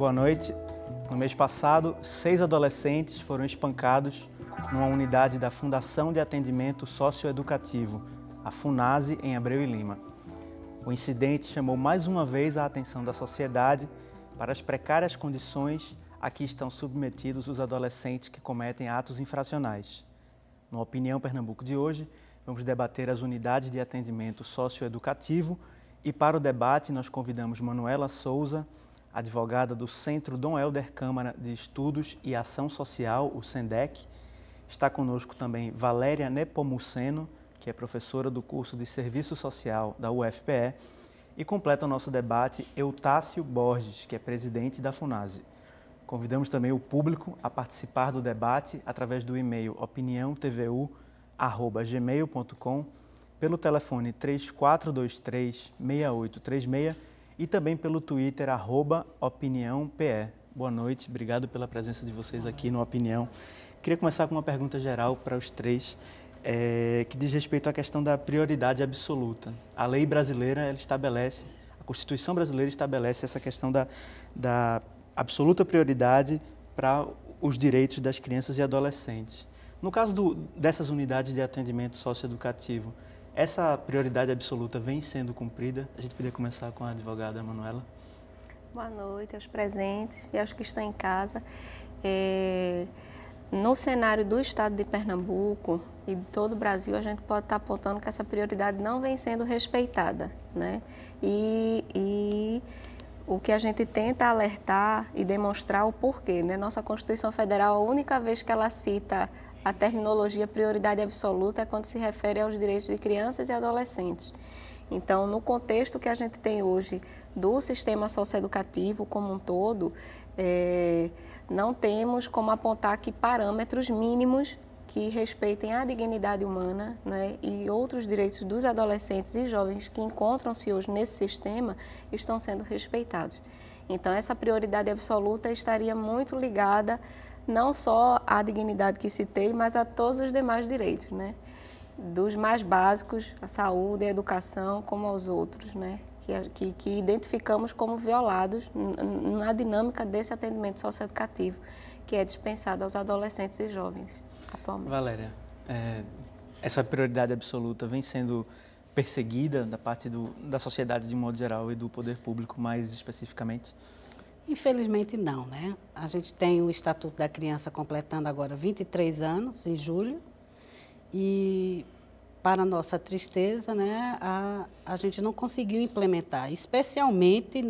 Boa noite. No mês passado, 6 adolescentes foram espancados numa unidade da Fundação de Atendimento Socioeducativo, a FUNASE, em Abreu e Lima. O incidente chamou mais uma vez a atenção da sociedade para as precárias condições a que estão submetidos os adolescentes que cometem atos infracionais. No Opinião Pernambuco de hoje, vamos debater as unidades de atendimento socioeducativo e para o debate nós convidamos Manuela Souza, advogada do Centro Dom Helder Câmara de Estudos e Ação Social, o SENDEC. Está conosco também Valéria Nepomuceno, que é professora do curso de Serviço Social da UFPE, e completa o nosso debate Eutácio Borges, que é presidente da FUNASE. Convidamos também o público a participar do debate através do e-mail opiniãotvu@gmail.com, pelo telefone 3423-6836 e também pelo Twitter @opiniãope. Boa noite, obrigado pela presença de vocês aqui no Opinião. Queria começar com uma pergunta geral para os três, que diz respeito à questão da prioridade absoluta. A lei brasileira ela estabelece, a Constituição brasileira estabelece essa questão da absoluta prioridade para os direitos das crianças e adolescentes. No caso dessas unidades de atendimento socioeducativo, essa prioridade absoluta vem sendo cumprida? A gente poderia começar com a advogada Manuela. Boa noite aos presentes e aos que estão em casa. No cenário do estado de Pernambuco e de todo o Brasil, a gente pode estar apontando que essa prioridade não vem sendo respeitada, né? E o que a gente tenta alertar e demonstrar o porquê, né? Nossa Constituição Federal, a única vez que ela cita a terminologia prioridade absoluta é quando se refere aos direitos de crianças e adolescentes. Então, no contexto que a gente tem hoje do sistema socioeducativo como um todo, não temos como apontar aqui parâmetros mínimos que respeitem a dignidade humana, né, e outros direitos dos adolescentes e jovens que encontram-se hoje nesse sistema estão sendo respeitados. Então, essa prioridade absoluta estaria muito ligada não só à dignidade que citei, mas a todos os demais direitos, né? Dos mais básicos, a saúde, a educação, como aos outros, né? Que identificamos como violados na dinâmica desse atendimento socioeducativo, que é dispensado aos adolescentes e jovens atualmente. Valéria, essa prioridade absoluta vem sendo perseguida da parte da sociedade de modo geral e do poder público mais especificamente? Infelizmente não, né? A gente tem o Estatuto da Criança completando agora 23 anos, em julho, e para nossa tristeza, né, a gente não conseguiu implementar, especialmente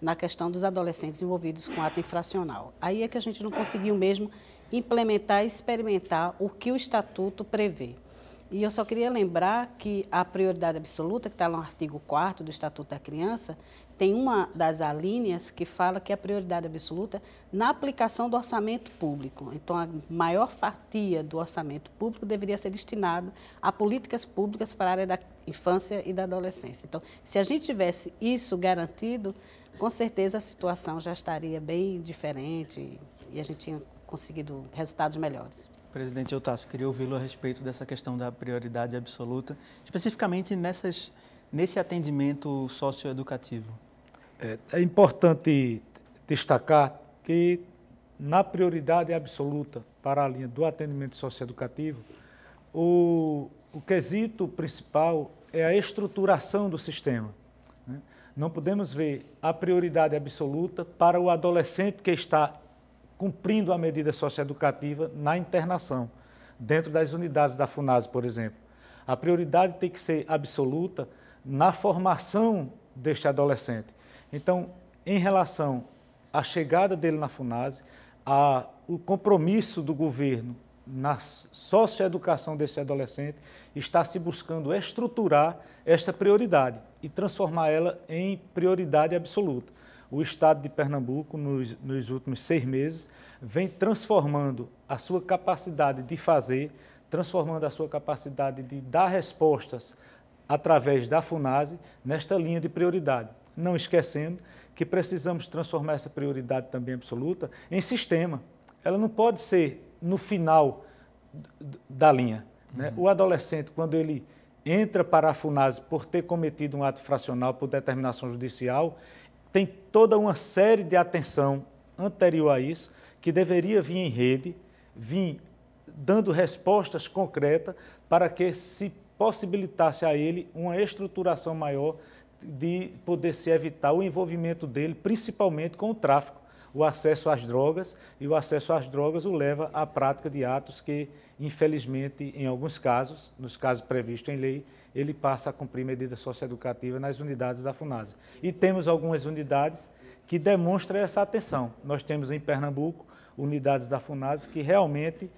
na questão dos adolescentes envolvidos com ato infracional. Aí é que a gente não conseguiu mesmo implementar e experimentar o que o Estatuto prevê. E eu só queria lembrar que a prioridade absoluta, que está no artigo 4º do Estatuto da Criança, tem uma das alíneas que fala que a prioridade absoluta na aplicação do orçamento público. Então, a maior fatia do orçamento público deveria ser destinado a políticas públicas para a área da infância e da adolescência. Então, se a gente tivesse isso garantido, com certeza a situação já estaria bem diferente e a gente tinha conseguido resultados melhores. Presidente Eutácio, queria ouvi-lo a respeito dessa questão da prioridade absoluta, especificamente nesse atendimento socioeducativo. É importante destacar que na prioridade absoluta para a linha do atendimento socioeducativo, o quesito principal é a estruturação do sistema, né? Não podemos ver a prioridade absoluta para o adolescente que está cumprindo a medida socioeducativa na internação, dentro das unidades da FUNASE, por exemplo. A prioridade tem que ser absoluta na formação deste adolescente. Então, em relação à chegada dele na FUNASE, o compromisso do governo na socioeducação desse adolescente está se buscando estruturar esta prioridade e transformar ela em prioridade absoluta. O Estado de Pernambuco, nos últimos 6 meses, vem transformando a sua capacidade de fazer, transformando a sua capacidade de dar respostas através da FUNASE nesta linha de prioridade. Não esquecendo que precisamos transformar essa prioridade também absoluta em sistema. Ela não pode ser no final da linha, né? O adolescente, quando ele entra para a FUNASE por ter cometido um ato infracional por determinação judicial, tem toda uma série de atenção anterior a isso, que deveria vir em rede, vir dando respostas concretas para que se possibilitasse a ele uma estruturação maior de poder se evitar o envolvimento dele, principalmente com o tráfico, o acesso às drogas, e o acesso às drogas o leva à prática de atos que, infelizmente, em alguns casos, nos casos previstos em lei, ele passa a cumprir medida socioeducativa nas unidades da FUNASE. E temos algumas unidades que demonstram essa atenção. Nós temos em Pernambuco unidades da FUNASE que realmente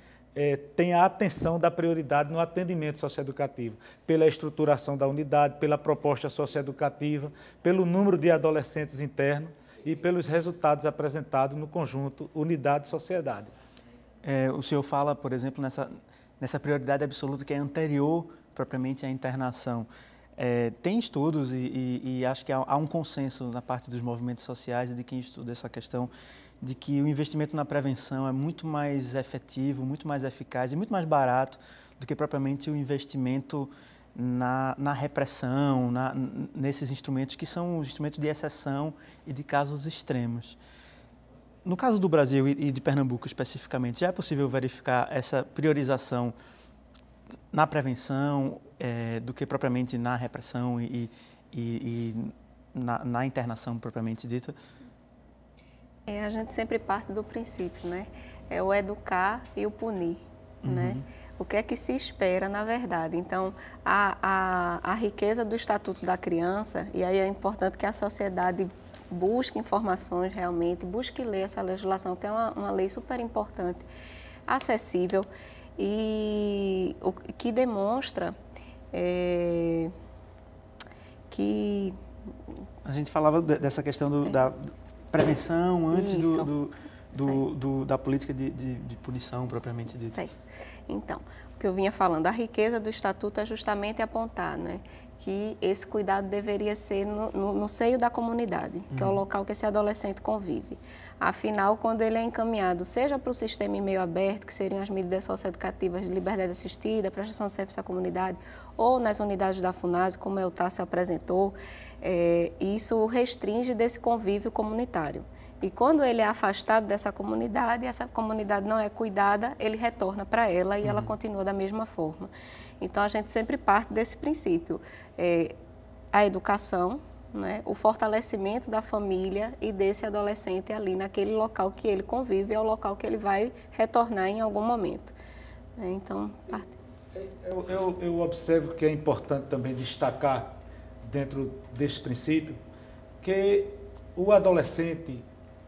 têm a atenção da prioridade no atendimento socioeducativo, pela estruturação da unidade, pela proposta socioeducativa, pelo número de adolescentes internos e pelos resultados apresentados no conjunto unidade e sociedade. O senhor fala, por exemplo, nessa prioridade absoluta que é anterior propriamente à internação. Tem estudos e acho que há um consenso na parte dos movimentos sociais e de quem estuda essa questão de que o investimento na prevenção é muito mais efetivo, muito mais eficaz e muito mais barato do que propriamente o investimento na repressão, nesses instrumentos que são os instrumentos de exceção e de casos extremos. No caso do Brasil e de Pernambuco especificamente, já é possível verificar essa priorização na prevenção do que propriamente na repressão e na internação propriamente dita? A gente sempre parte do princípio, né? É o educar e o punir, né? O que é que se espera, na verdade? Então, a riqueza do Estatuto da Criança, e aí é importante que a sociedade busque informações realmente, busque ler essa legislação, que é uma lei super importante, acessível e que demonstra que... A gente falava dessa questão da prevenção antes da política de punição propriamente dita. Sei. Então, o que eu vinha falando, a riqueza do Estatuto é justamente apontar, né, que esse cuidado deveria ser no seio da comunidade, que é o local que esse adolescente convive. Afinal, quando ele é encaminhado, seja para o sistema em meio aberto, que seriam as medidas socioeducativas de liberdade assistida, prestação de serviço à comunidade, ou nas unidades da FUNASE, como o Eutacio apresentou, isso restringe desse convívio comunitário. E quando ele é afastado dessa comunidade, essa comunidade não é cuidada, ele retorna para ela e ela continua da mesma forma. Então, a gente sempre parte desse princípio. A educação, né, o fortalecimento da família e desse adolescente ali naquele local que ele convive, é o local que ele vai retornar em algum momento. Então, parte. Eu observo que é importante também destacar, dentro desse princípio, que o adolescente,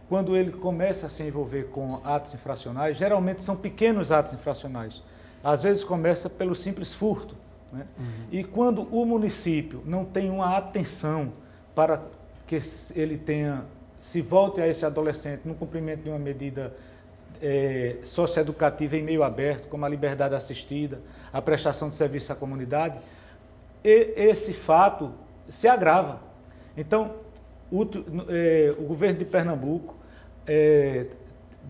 quando ele começa a se envolver com atos infracionais, geralmente são pequenos atos infracionais. Às vezes começa pelo simples furto, né? E quando o município não tem uma atenção para que ele se volte a esse adolescente no cumprimento de uma medida socioeducativa em meio aberto, como a liberdade assistida, a prestação de serviço à comunidade, esse fato se agrava. Então, o governo de Pernambuco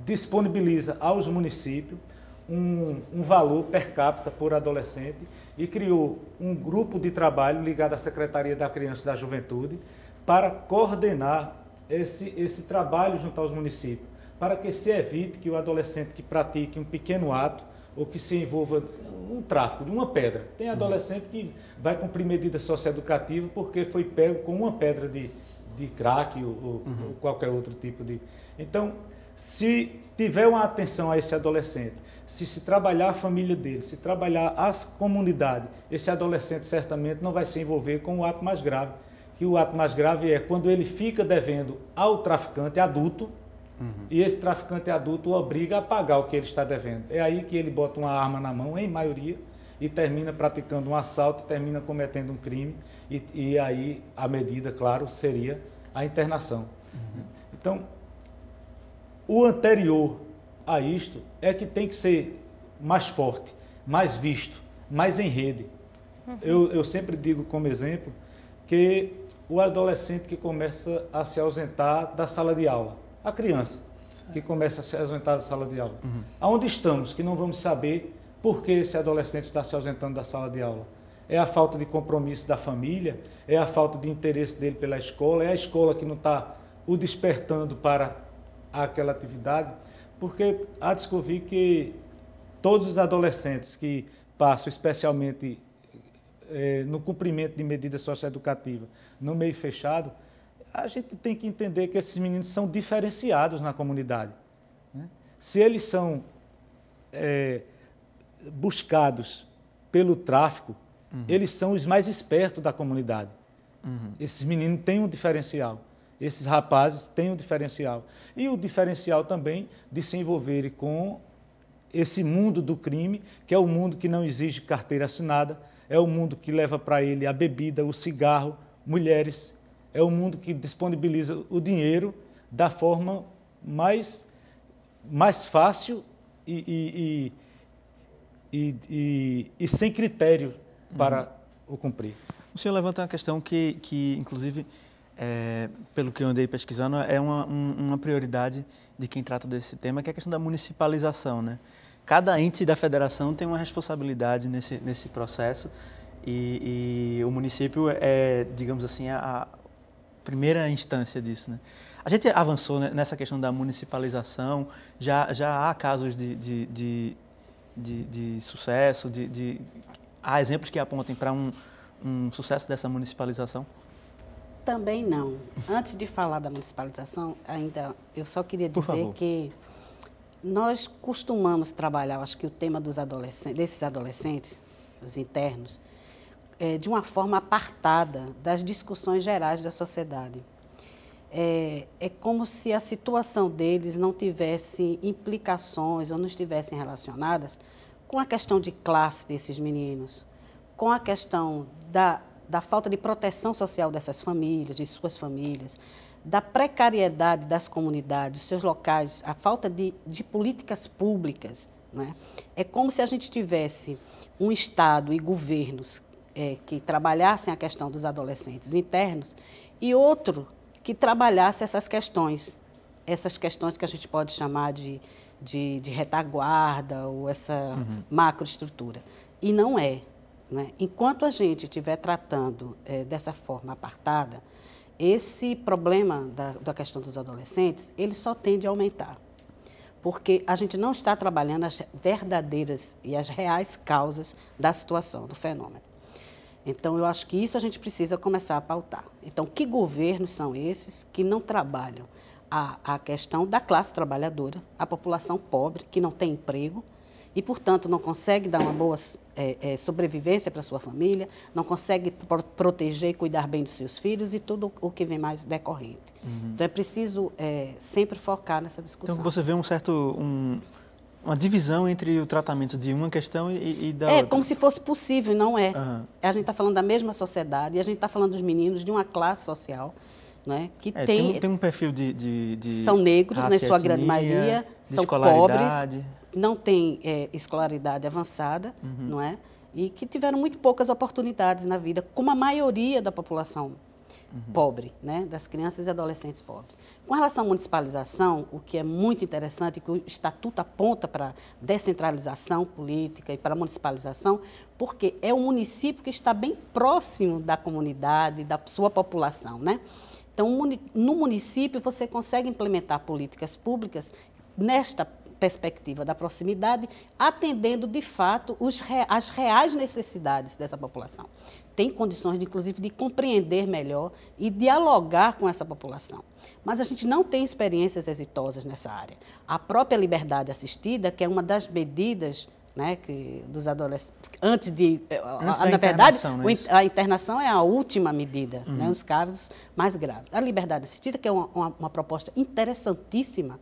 disponibiliza aos municípios um valor per capita por adolescente e criou um grupo de trabalho ligado à Secretaria da Criança e da Juventude para coordenar esse trabalho junto aos municípios, para que se evite que o adolescente que pratique um pequeno ato ou que se envolva um tráfico de uma pedra. Tem adolescente que vai cumprir medida socioeducativa porque foi pego com uma pedra de crack ou qualquer outro tipo de... Então, se tiver uma atenção a esse adolescente, se trabalhar a família dele, se trabalhar a comunidade, esse adolescente certamente não vai se envolver com o ato mais grave. Que o ato mais grave é quando ele fica devendo ao traficante adulto, e esse traficante adulto o obriga a pagar o que ele está devendo. É aí que ele bota uma arma na mão, em maioria, e termina praticando um assalto, termina cometendo um crime, e aí a medida, claro, seria a internação. Então, o anterior a isto é que tem que ser mais forte, mais visto, mais em rede. Eu sempre digo como exemplo que o adolescente que começa a se ausentar da sala de aula, a criança que começa a se ausentar da sala de aula. Aonde estamos que não vamos saber por que esse adolescente está se ausentando da sala de aula? É a falta de compromisso da família? É a falta de interesse dele pela escola? É a escola que não está o despertando para aquela atividade, porque há de descobrir que todos os adolescentes que passam, especialmente no cumprimento de medidas socioeducativas no meio fechado, a gente tem que entender que esses meninos são diferenciados na comunidade, né? Se eles são buscados pelo tráfico, eles são os mais espertos da comunidade. Esses meninos têm um diferencial, esses rapazes têm um diferencial. E o diferencial também de se envolverem com esse mundo do crime, que é o mundo que não exige carteira assinada, é o mundo que leva para ele a bebida, o cigarro, mulheres, é o mundo que disponibiliza o dinheiro da forma mais fácil e sem critério para o cumprir. O senhor levanta uma questão que inclusive, pelo que eu andei pesquisando, é uma prioridade de quem trata desse tema, que é a questão da municipalização, né? Cada ente da federação tem uma responsabilidade nesse processo e o município é, digamos assim, a primeira instância disso, né? A gente avançou nessa questão da municipalização, já há casos de sucesso, há exemplos que apontem para um sucesso dessa municipalização? Também não. Antes de falar da municipalização, ainda eu só queria dizer que nós costumamos trabalhar, acho que o tema desses adolescentes, os internos, de uma forma apartada das discussões gerais da sociedade. É como se a situação deles não tivesse implicações ou não estivessem relacionadas com a questão de classe desses meninos, com a questão da falta de proteção social dessas famílias, de suas famílias, da precariedade das comunidades, dos seus locais, a falta de políticas públicas, né? É como se a gente tivesse um Estado e governos que trabalhassem a questão dos adolescentes internos e outro que trabalhasse essas questões que a gente pode chamar de retaguarda ou essa macroestrutura. E não é, né? Enquanto a gente estiver tratando dessa forma apartada, esse problema da questão dos adolescentes, ele só tende a aumentar, porque a gente não está trabalhando as verdadeiras e as reais causas da situação, do fenômeno. Então, eu acho que isso a gente precisa começar a pautar. Então, que governos são esses que não trabalham a questão da classe trabalhadora, a população pobre, que não tem emprego e, portanto, não consegue dar uma boa sobrevivência para a sua família, não consegue proteger e cuidar bem dos seus filhos e tudo o que vem mais decorrente. Então, é preciso sempre focar nessa discussão. Então, você vê uma divisão entre o tratamento de uma questão e da outra. É como se fosse possível, não é. A gente está falando da mesma sociedade e a gente está falando dos meninos de uma classe social, né, que tem um perfil de são negros, na sua grande maioria, são pobres, não têm escolaridade avançada, não é? E que tiveram muito poucas oportunidades na vida, como a maioria da população pobre, né, das crianças e adolescentes pobres. Com relação à municipalização, o que é muito interessante, que o Estatuto aponta para descentralização política e para a municipalização, porque é o município que está bem próximo da comunidade, da sua população, né? Então, no município, você consegue implementar políticas públicas nesta perspectiva da proximidade, atendendo, de fato, as reais necessidades dessa população. Tem condições, inclusive, de compreender melhor e dialogar com essa população. Mas a gente não tem experiências exitosas nessa área. A própria liberdade assistida, que é uma das medidas, né, que dos adolescentes, na verdade, a internação é a última medida, né, os casos mais graves. A liberdade assistida, que é uma proposta interessantíssima,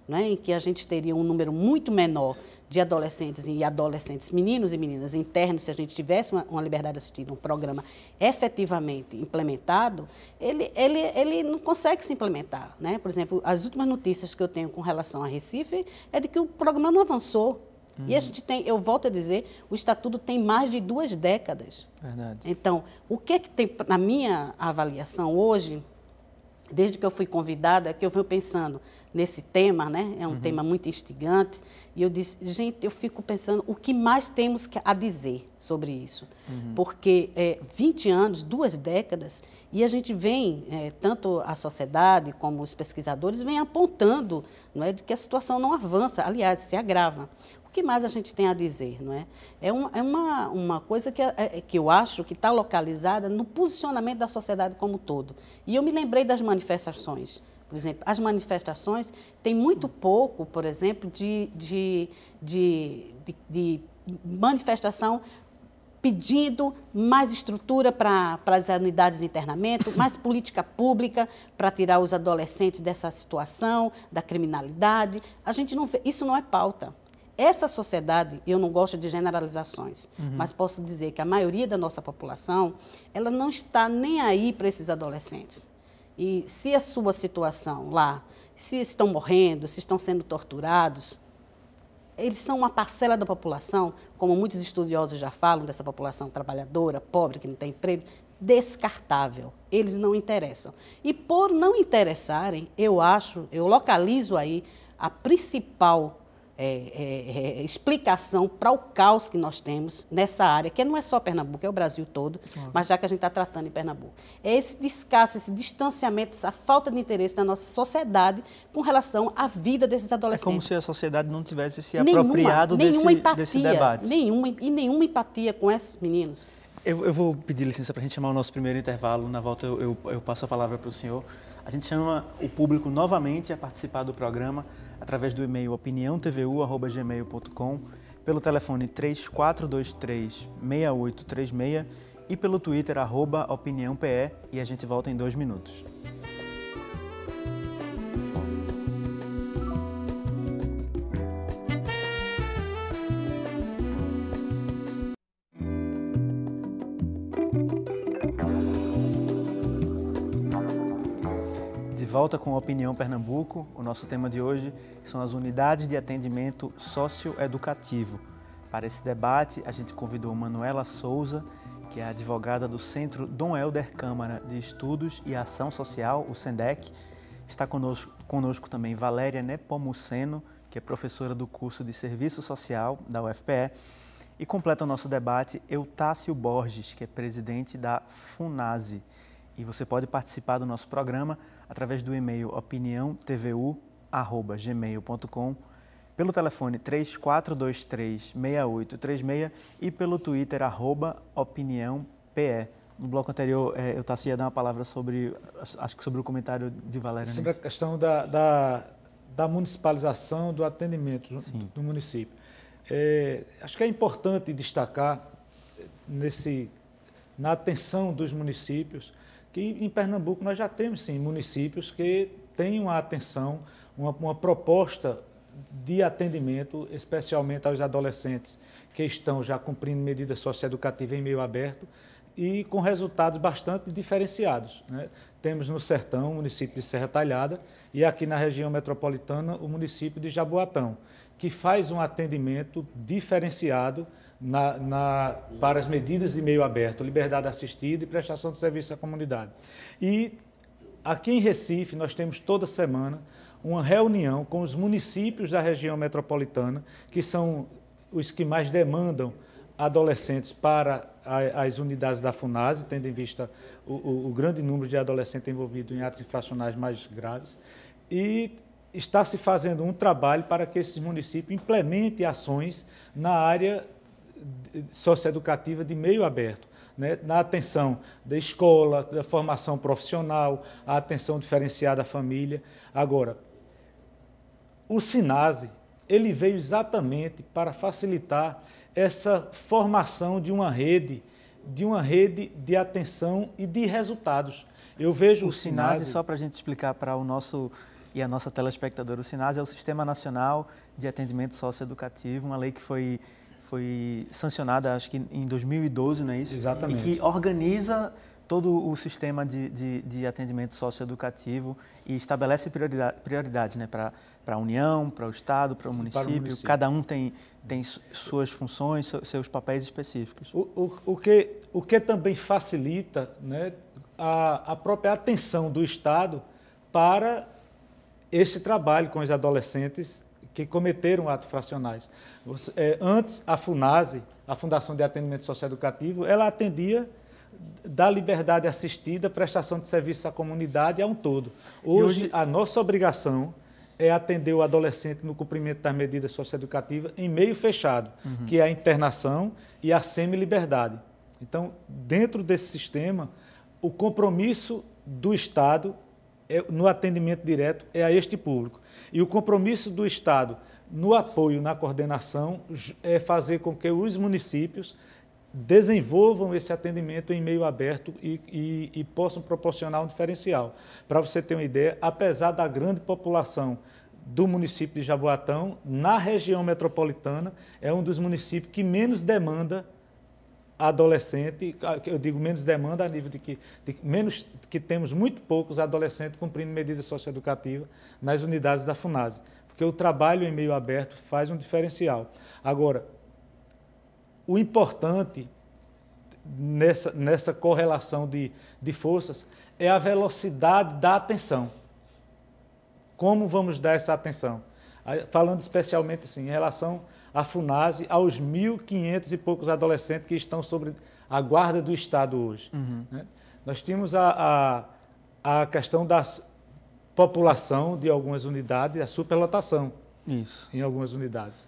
né, em que a gente teria um número muito menor de adolescentes e adolescentes, meninos e meninas internos, se a gente tivesse uma liberdade assistida, um programa efetivamente implementado, ele não consegue se implementar, né? Por exemplo, as últimas notícias que eu tenho com relação a Recife é de que o programa não avançou. E a gente tem, eu volto a dizer, o Estatuto tem mais de 2 décadas. Verdade. Então, o que tem, na minha avaliação hoje, desde que eu fui convidada, que eu venho pensando nesse tema, né? É um tema muito instigante, e eu disse, gente, eu fico pensando o que mais temos a dizer sobre isso, porque 20 anos, 2 décadas, e a gente vem, tanto a sociedade como os pesquisadores, vem apontando, não é, de que a situação não avança, aliás, se agrava. O que mais a gente tem a dizer, não é? É uma coisa que eu acho que está localizada no posicionamento da sociedade como um todo. E eu me lembrei das manifestações. Por exemplo, as manifestações têm muito pouco, por exemplo, de manifestação pedindo mais estrutura para as unidades de internamento, mais política pública para tirar os adolescentes dessa situação, da criminalidade. A gente não vê, isso não é pauta. Essa sociedade, eu não gosto de generalizações, mas posso dizer que a maioria da nossa população, ela não está nem aí para esses adolescentes. E se a sua situação lá, se estão morrendo, se estão sendo torturados, eles são uma parcela da população, como muitos estudiosos já falam, dessa população trabalhadora, pobre, que não tem emprego, descartável. Eles não interessam. E por não interessarem, eu localizo aí a principal explicação para o caos que nós temos nessa área, que não é só Pernambuco, é o Brasil todo, mas já que a gente está tratando em Pernambuco. É esse descaso, esse distanciamento, essa falta de interesse da nossa sociedade com relação à vida desses adolescentes. É como se a sociedade não tivesse se apropriado desse debate. Nenhuma empatia com esses meninos. Eu vou pedir licença para a gente chamar o nosso primeiro intervalo. Na volta eu passo a palavra para o senhor. A gente chama o público novamente a participar do programa através do e-mail opiniãotvu@gmail.com, pelo telefone 3423-6836 e pelo Twitter @opiniãope, e a gente volta em 2 minutos. Volta com a Opinião Pernambuco. O nosso tema de hoje são as unidades de atendimento socioeducativo. Para esse debate, a gente convidou Manuela Souza, que é advogada do Centro Dom Helder Câmara de Estudos e Ação Social, o SENDEC. Está conosco também Valéria Nepomuceno, que é professora do curso de Serviço Social da UFPE. E completa o nosso debate Eutácio Borges, que é presidente da FUNASE. E você pode participar do nosso programa através do e-mail opiniãotvu@gmail.com, pelo telefone 3423-6836 e pelo Twitter @opiniãope. No bloco anterior, Eutácio ia dar uma palavra sobre o comentário de Valéria. Sobre a questão da municipalização do atendimento no município. Acho que é importante destacar na atenção dos municípios, que em Pernambuco nós já temos, sim, municípios que têm uma atenção, uma proposta de atendimento, especialmente aos adolescentes que estão já cumprindo medidas socioeducativas em meio aberto e com resultados bastante diferenciados, né? Temos no Sertão o município de Serra Talhada e aqui na região metropolitana o município de Jaboatão, que faz um atendimento diferenciado para as medidas de meio aberto, liberdade assistida e prestação de serviço à comunidade. E aqui em Recife nós temos toda semana uma reunião com os municípios da região metropolitana, que são os que mais demandam adolescentes para as unidades da FUNASE, tendo em vista o grande número de adolescentes envolvidos em atos infracionais mais graves. E está se fazendo um trabalho para que esses municípios implementem ações na área socioeducativa de meio aberto, né? Na atenção da escola, da formação profissional, a atenção diferenciada à família. Agora, o SINASE, ele veio exatamente para facilitar essa formação de uma rede de atenção e de resultados. Eu vejo o SINASE, só para a gente explicar para o nosso e a nossa telespectadora, o SINASE é o Sistema Nacional de Atendimento Socioeducativo, uma lei que foi sancionada, acho que em 2012, não é isso? Exatamente. E que organiza todo o sistema de atendimento socioeducativo e estabelece prioridade, né, para a União, para o Estado, para o município. Cada um tem suas funções, seus papéis específicos. O que também facilita, né, a própria atenção do Estado para este trabalho com os adolescentes que cometeram atos infracionais. Antes, a FUNASE, a Fundação de Atendimento Socioeducativo, ela atendia da liberdade assistida, prestação de serviço à comunidade e a um todo. Hoje, a nossa obrigação é atender o adolescente no cumprimento das medidas socioeducativas em meio fechado, que é a internação e a semi-liberdade. Então, dentro desse sistema, o compromisso do Estado no atendimento direto é a este público. E o compromisso do Estado no apoio, na coordenação, é fazer com que os municípios desenvolvam esse atendimento em meio aberto e possam proporcionar um diferencial. Para você ter uma ideia, apesar da grande população do município de Jaboatão, na região metropolitana, é um dos municípios que menos demanda adolescente, eu digo menos demanda a nível de que temos muito poucos adolescentes cumprindo medidas socioeducativas nas unidades da FUNASE, porque o trabalho em meio aberto faz um diferencial. Agora, o importante nessa correlação de forças é a velocidade da atenção. Como vamos dar essa atenção? Falando especialmente assim, em relação à FUNASE, aos 1.500 e poucos adolescentes que estão sob a guarda do Estado hoje. Né? Nós tínhamos a questão da população de algumas unidades, a superlotação. Isso. Em algumas unidades.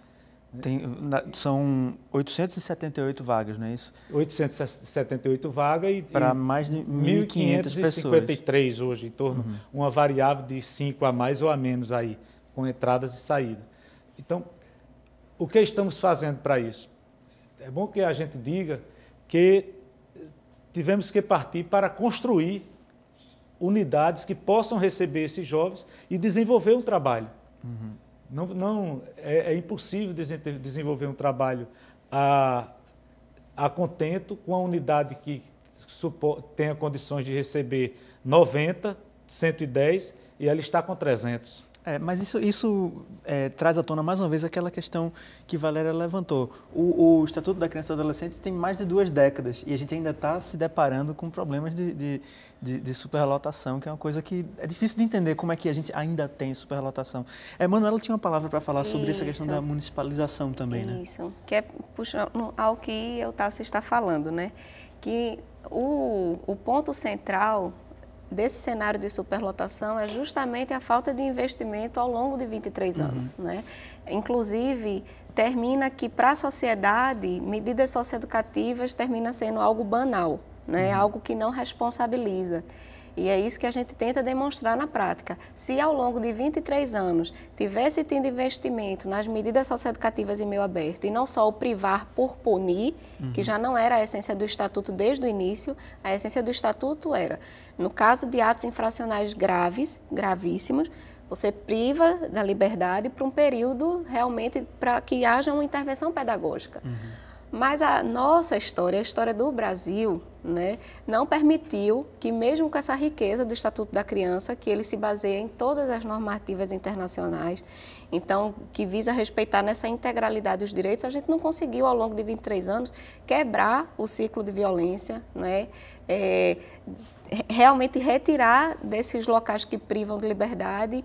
São 878 vagas, não é isso? 878 vagas e para mais de 1.500 pessoas. Hoje, em torno, uma variável de 5 a mais ou a menos aí, com entradas e saídas. Então, o que estamos fazendo para isso? É bom que a gente diga que tivemos que partir para construir unidades que possam receber esses jovens e desenvolver um trabalho. É impossível desenvolver um trabalho a contento com a unidade que tenha condições de receber 90, 110 e ela está com 300. Mas isso traz à tona mais uma vez aquela questão que Valéria levantou. O Estatuto da Criança e do Adolescente tem mais de 2 décadas e a gente ainda está se deparando com problemas de superlotação, que é uma coisa que é difícil de entender como é que a gente ainda tem superlotação. Manuela tinha uma palavra para falar sobre essa questão da municipalização também, né? Isso, que é puxando ao que o Tássio está falando, né? Que o ponto central desse cenário de superlotação é justamente a falta de investimento ao longo de 23 anos, né? Inclusive, termina que para a sociedade, medidas socioeducativas termina sendo algo banal, né? Algo que não responsabiliza. E é isso que a gente tenta demonstrar na prática. Se ao longo de 23 anos tivesse tido investimento nas medidas socioeducativas em meio aberto, e não só o privar por punir, que já não era a essência do Estatuto desde o início, a essência do Estatuto era, no caso de atos infracionais graves, gravíssimos, você priva da liberdade por um período realmente para que haja uma intervenção pedagógica. Mas a nossa história, a história do Brasil, né, não permitiu que, mesmo com essa riqueza do Estatuto da Criança, que ele se baseia em todas as normativas internacionais, então, que visa respeitar nessa integralidade os direitos, a gente não conseguiu, ao longo de 23 anos, quebrar o ciclo de violência, né, realmente retirar desses locais que privam de liberdade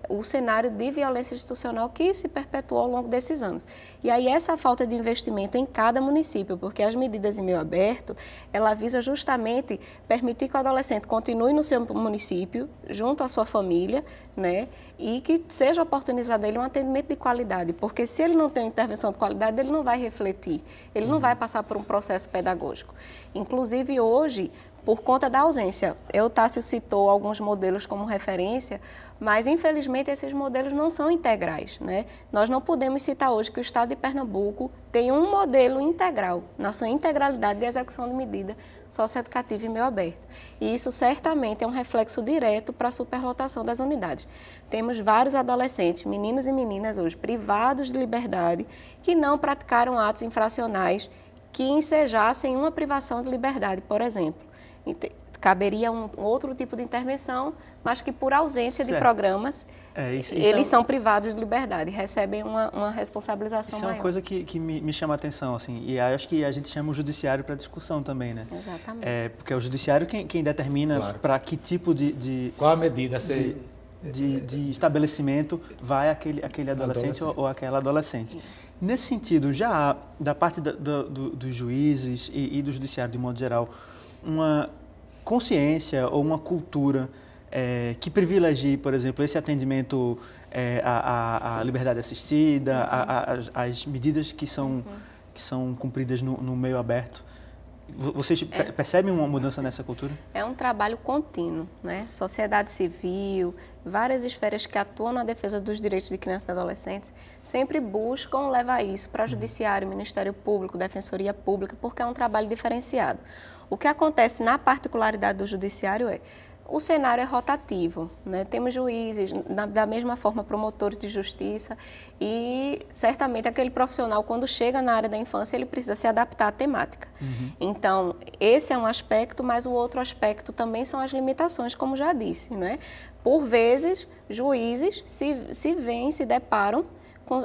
o cenário de violência institucional que se perpetuou ao longo desses anos. E aí essa falta de investimento em cada município, porque as medidas em meio aberto, ela visa justamente permitir que o adolescente continue no seu município, junto à sua família, né, e que seja oportunizado a ele um atendimento de qualidade, porque se ele não tem uma intervenção de qualidade, ele não vai refletir, ele não vai passar por um processo pedagógico. Inclusive hoje, por conta da ausência, o Tássio citou alguns modelos como referência, mas infelizmente esses modelos não são integrais, né? Nós não podemos citar hoje que o Estado de Pernambuco tem um modelo integral, na sua integralidade de execução de medida socioeducativa em meio aberto. E isso certamente é um reflexo direto para a superlotação das unidades. Temos vários adolescentes, meninos e meninas hoje, privados de liberdade, que não praticaram atos infracionais que ensejassem uma privação de liberdade, por exemplo. caberia um outro tipo de intervenção, mas que por ausência de Certo. programas, Isso eles são privados de liberdade, recebem uma responsabilização Isso é uma maior. coisa que me chama a atenção, assim, e aí acho que a gente chama o judiciário para discussão também, né? Exatamente. Porque é o judiciário quem determina Claro. para que tipo de Qual a medida a ser... de estabelecimento vai aquele adolescente ou aquela adolescente. Nesse sentido, já há, da parte dos juízes e do judiciário, de modo geral, uma consciência ou uma cultura que privilegie, por exemplo, esse atendimento à liberdade assistida, às medidas que são cumpridas no meio aberto. Vocês percebem uma mudança nessa cultura? É um trabalho contínuo, né? Sociedade civil, várias esferas que atuam na defesa dos direitos de crianças e adolescentes sempre buscam levar isso para o Judiciário, Ministério Público, Defensoria Pública, porque é um trabalho diferenciado. O que acontece na particularidade do Judiciário o cenário é rotativo, né? Temos juízes, da mesma forma promotores de justiça e certamente aquele profissional quando chega na área da infância ele precisa se adaptar à temática. Então esse é um aspecto, mas o outro aspecto também são as limitações, como já disse, né? Por vezes juízes se deparam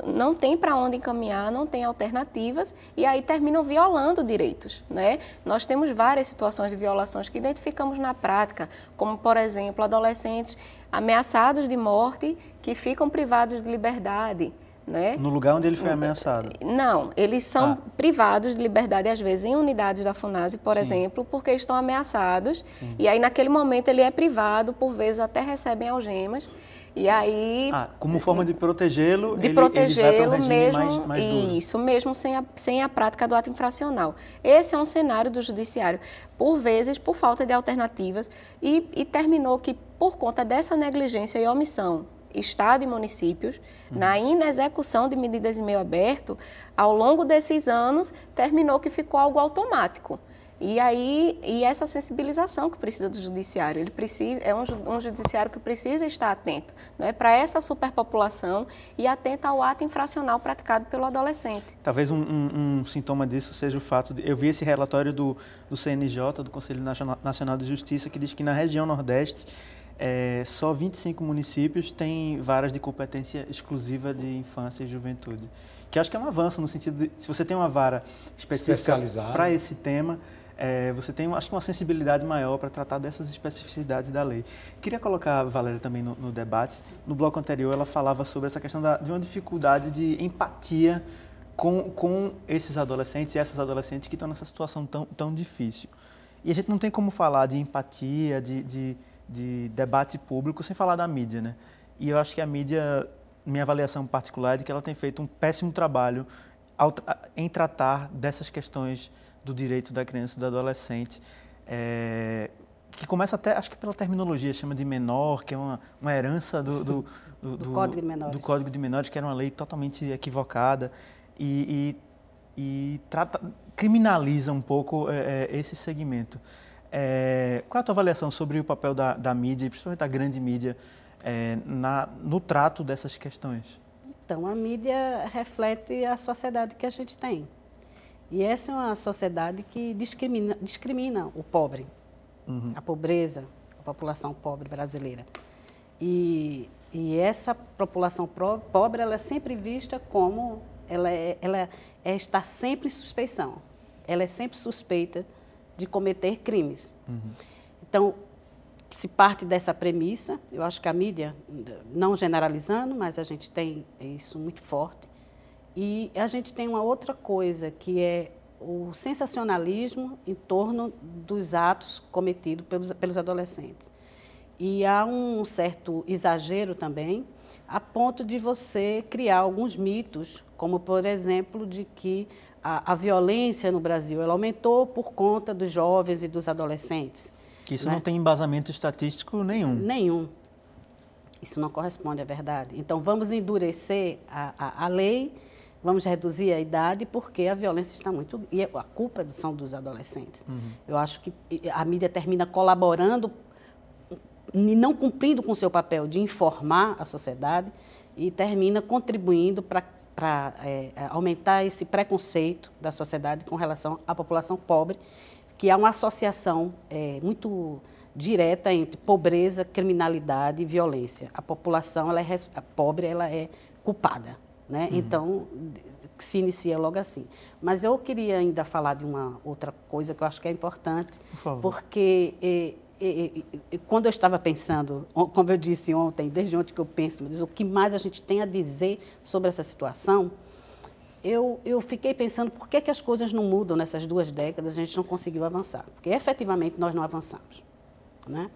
não tem para onde encaminhar, não tem alternativas e aí terminam violando direitos, né? Nós temos várias situações de violações que identificamos na prática, como, por exemplo, adolescentes ameaçados de morte que ficam privados de liberdade, né? No lugar onde ele foi ameaçado? Não, eles são privados de liberdade, às vezes, em unidades da FUNASE, por exemplo, porque estão ameaçados. Sim. E aí, naquele momento, ele é privado, por vezes até recebem algemas. E aí, como forma de protegê-lo, ele vai para um regime mesmo, mais duro. Isso, mesmo sem a prática do ato infracional. Esse é um cenário do judiciário, por vezes, por falta de alternativas, e terminou que, por conta dessa negligência e omissão, Estado e municípios, na inexecução de medidas em meio aberto, ao longo desses anos, terminou que ficou algo automático. E essa sensibilização que precisa do judiciário, um judiciário que precisa estar atento, né, para essa superpopulação e atento ao ato infracional praticado pelo adolescente. Talvez um sintoma disso seja o fato de... Eu vi esse relatório do CNJ, do Conselho Nacional de Justiça, que diz que na região Nordeste, só 25 municípios têm varas de competência exclusiva de infância e juventude. Que eu acho que é um avanço no sentido de, se você tem uma vara específica para esse tema, você tem, acho que, uma sensibilidade maior para tratar dessas especificidades da lei. Queria colocar a Valéria também no debate. No bloco anterior, ela falava sobre essa questão de uma dificuldade de empatia com esses adolescentes e essas adolescentes que estão nessa situação tão difícil. E a gente não tem como falar de empatia, de debate público sem falar da mídia, né? E eu acho que a mídia, minha avaliação particular é de que ela tem feito um péssimo trabalho em tratar dessas questões do direito da criança e do adolescente, que começa até, acho que pela terminologia, chama de menor, que é uma herança do Código de Menores. Do Código de Menores, que era uma lei totalmente equivocada e criminaliza um pouco esse segmento. Qual é a tua avaliação sobre o papel da mídia, e principalmente da grande mídia, no trato dessas questões? Então, a mídia reflete a sociedade que a gente tem. E essa é uma sociedade que discrimina o pobre, a pobreza, a população pobre brasileira. E essa população pobre, ela é sempre vista como, está sempre em suspeição, ela é sempre suspeita de cometer crimes. Então, se parte dessa premissa, eu acho que a mídia, não generalizando, mas a gente tem isso muito forte, e a gente tem uma outra coisa, que é o sensacionalismo em torno dos atos cometidos pelos adolescentes. E há um certo exagero também, a ponto de você criar alguns mitos, como, por exemplo, de que a violência no Brasil ela aumentou por conta dos jovens e dos adolescentes. Que isso não tem embasamento estatístico nenhum. Nenhum. Isso não corresponde à verdade. Então, vamos endurecer a lei, vamos reduzir a idade, porque a violência está muito... E a culpa são dos adolescentes. Eu acho que a mídia termina colaborando e não cumprindo com o seu papel de informar a sociedade e termina contribuindo para aumentar esse preconceito da sociedade com relação à população pobre, que há uma associação muito direta entre pobreza, criminalidade e violência. A população a pobre ela é culpada, né? Então, se inicia logo assim. Mas eu queria ainda falar de uma outra coisa que eu acho que é importante, porque quando eu estava pensando, como eu disse ontem, desde ontem que eu penso, o que mais a gente tem a dizer sobre essa situação, eu fiquei pensando por que as coisas não mudam nessas 2 décadas, a gente não conseguiu avançar. Porque efetivamente nós não avançamos, né?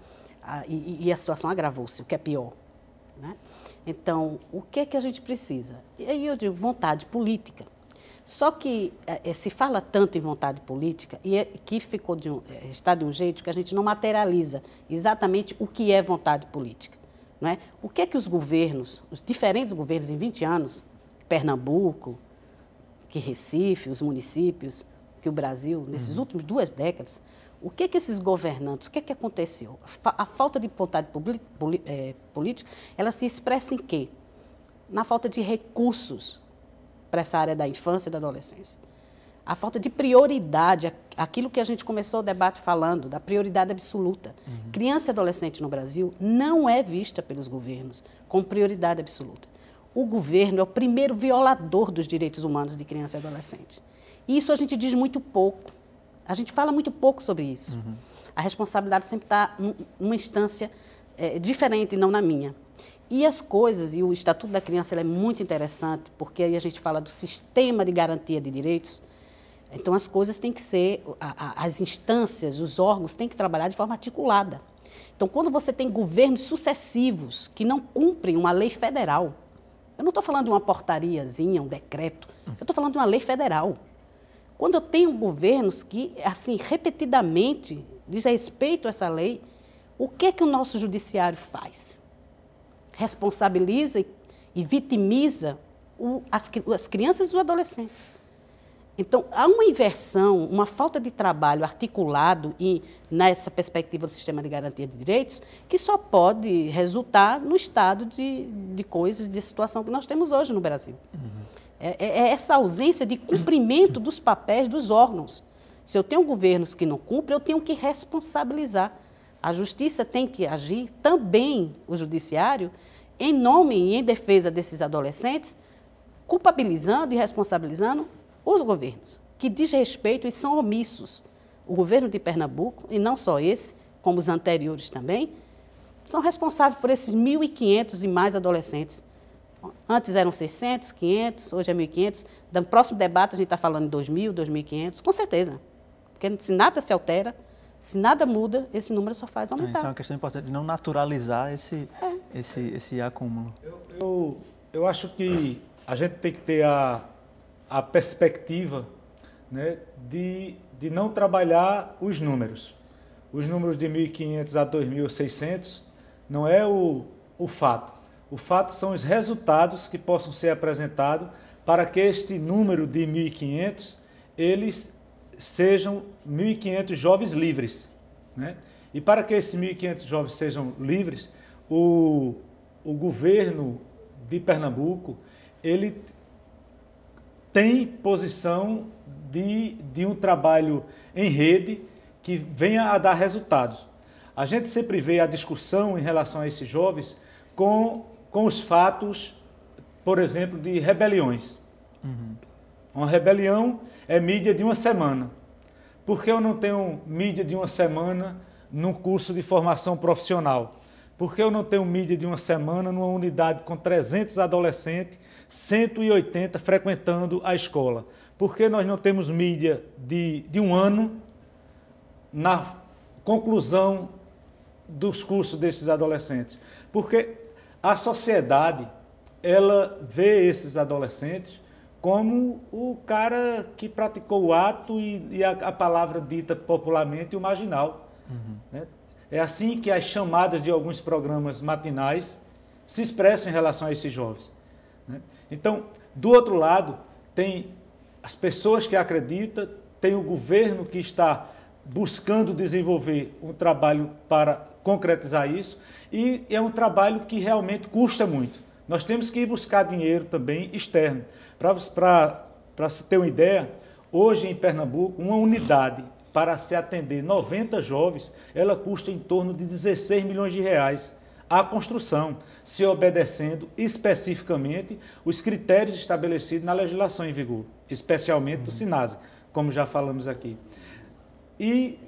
E a situação agravou-se, o que é pior, né? Então, o que é que a gente precisa? E aí eu digo vontade política. Só que se fala tanto em vontade política e que está de um jeito que a gente não materializa exatamente o que é vontade política, não é? O que é que os governos, os diferentes governos em 20 anos, Pernambuco, que Recife, os municípios, que o Brasil, nesses últimos 2 décadas, o que é que esses governantes, o que é que aconteceu? A falta de vontade política, ela se expressa em quê? Na falta de recursos para essa área da infância e da adolescência. A falta de prioridade, aquilo que a gente começou o debate falando, da prioridade absoluta. Criança e adolescente no Brasil não é vista pelos governos como prioridade absoluta. O governo é o primeiro violador dos direitos humanos de criança e adolescente. E isso a gente diz muito pouco. A gente fala muito pouco sobre isso. A responsabilidade sempre está numa instância diferente, não na minha. E as coisas, e o Estatuto da Criança é muito interessante, porque aí a gente fala do sistema de garantia de direitos. Então, as coisas têm que ser, as instâncias, os órgãos têm que trabalhar de forma articulada. Então, quando você tem governos sucessivos que não cumprem uma lei federal, eu não estou falando de uma portariazinha, um decreto, eu estou falando de uma lei federal. Quando eu tenho governos que, assim, repetidamente desrespeitam essa lei, o que é que o nosso judiciário faz? Responsabiliza e vitimiza as crianças e os adolescentes. Então, há uma inversão, uma falta de trabalho articulado nessa perspectiva do sistema de garantia de direitos, que só pode resultar no estado de coisas, de situação que nós temos hoje no Brasil. É essa ausência de cumprimento dos papéis dos órgãos. Se eu tenho governos que não cumprem, eu tenho que responsabilizar. A justiça tem que agir, também o judiciário, em nome e em defesa desses adolescentes, culpabilizando e responsabilizando os governos, que desrespeitam e são omissos. O governo de Pernambuco, e não só esse, como os anteriores também, são responsáveis por esses 1.500 e mais adolescentes. Antes eram 600, 500, hoje é 1.500. No próximo debate a gente está falando de 2.000, 2.500, com certeza. Porque se nada se altera, se nada muda, esse número só faz aumentar. Isso é uma questão importante, de não naturalizar esse acúmulo. Eu acho que a gente tem que ter a perspectiva, né, de não trabalhar os números. Os números de 1.500 a 2.600 não é o fato. O fato são os resultados que possam ser apresentados para que este número de 1.500, eles sejam 1.500 jovens livres, né? E para que esses 1.500 jovens sejam livres, o governo de Pernambuco, ele tem posição de um trabalho em rede que venha a dar resultados. A gente sempre vê a discussão em relação a esses jovens com os fatos, por exemplo, de rebeliões. Uma rebelião é mídia de uma semana. Por que eu não tenho mídia de uma semana num curso de formação profissional? Por que eu não tenho mídia de uma semana numa unidade com 300 adolescentes, 180 frequentando a escola? Por que nós não temos mídia de um ano na conclusão dos cursos desses adolescentes? Porque a sociedade, ela vê esses adolescentes como o cara que praticou o ato e a palavra dita popularmente, o marginal. Né? É assim que as chamadas de alguns programas matinais se expressam em relação a esses jovens. Né? Então, do outro lado, tem as pessoas que acreditam, tem o governo que está buscando desenvolver um trabalho para concretizar isso, e é um trabalho que realmente custa muito. Nós temos que ir buscar dinheiro também externo. Para se ter uma ideia, hoje em Pernambuco, uma unidade para se atender 90 jovens, ela custa em torno de 16 milhões de reais a construção, se obedecendo especificamente os critérios estabelecidos na legislação em vigor, especialmente do SINASE, como já falamos aqui. E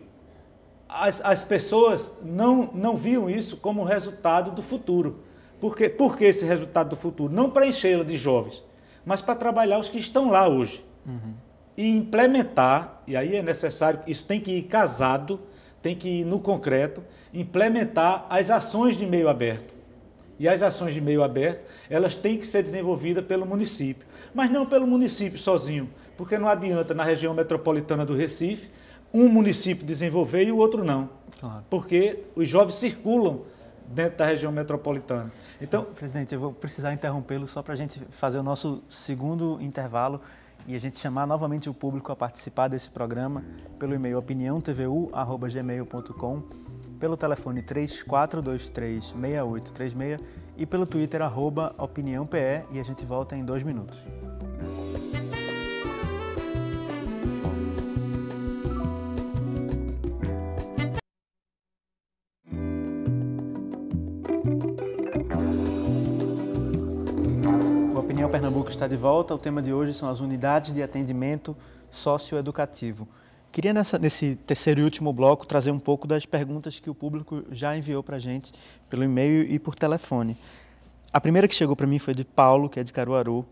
as pessoas não viam isso como resultado do futuro. Por que esse resultado do futuro? Não para enchê-la de jovens, mas para trabalhar os que estão lá hoje. E implementar, e aí é necessário, isso tem que ir casado, tem que ir no concreto, implementar as ações de meio aberto. E as ações de meio aberto, elas têm que ser desenvolvidas pelo município. Mas não pelo município sozinho, porque não adianta na região metropolitana do Recife, um município desenvolver e o outro não. Claro. Porque os jovens circulam dentro da região metropolitana. Então, presidente, eu vou precisar interrompê-lo só para a gente fazer o nosso segundo intervalo e a gente chamar novamente o público a participar desse programa pelo e-mail opiniãotvu@gmail.com, pelo telefone 3423-6836 e pelo Twitter @opiniãope, e a gente volta em 2 minutos. Pernambuco está de volta. O tema de hoje são as unidades de atendimento socioeducativo. Queria, nesse terceiro e último bloco, trazer um pouco das perguntas que o público já enviou para a gente pelo e-mail e por telefone. A primeira que chegou para mim foi de Paulo, que é de Caruaru,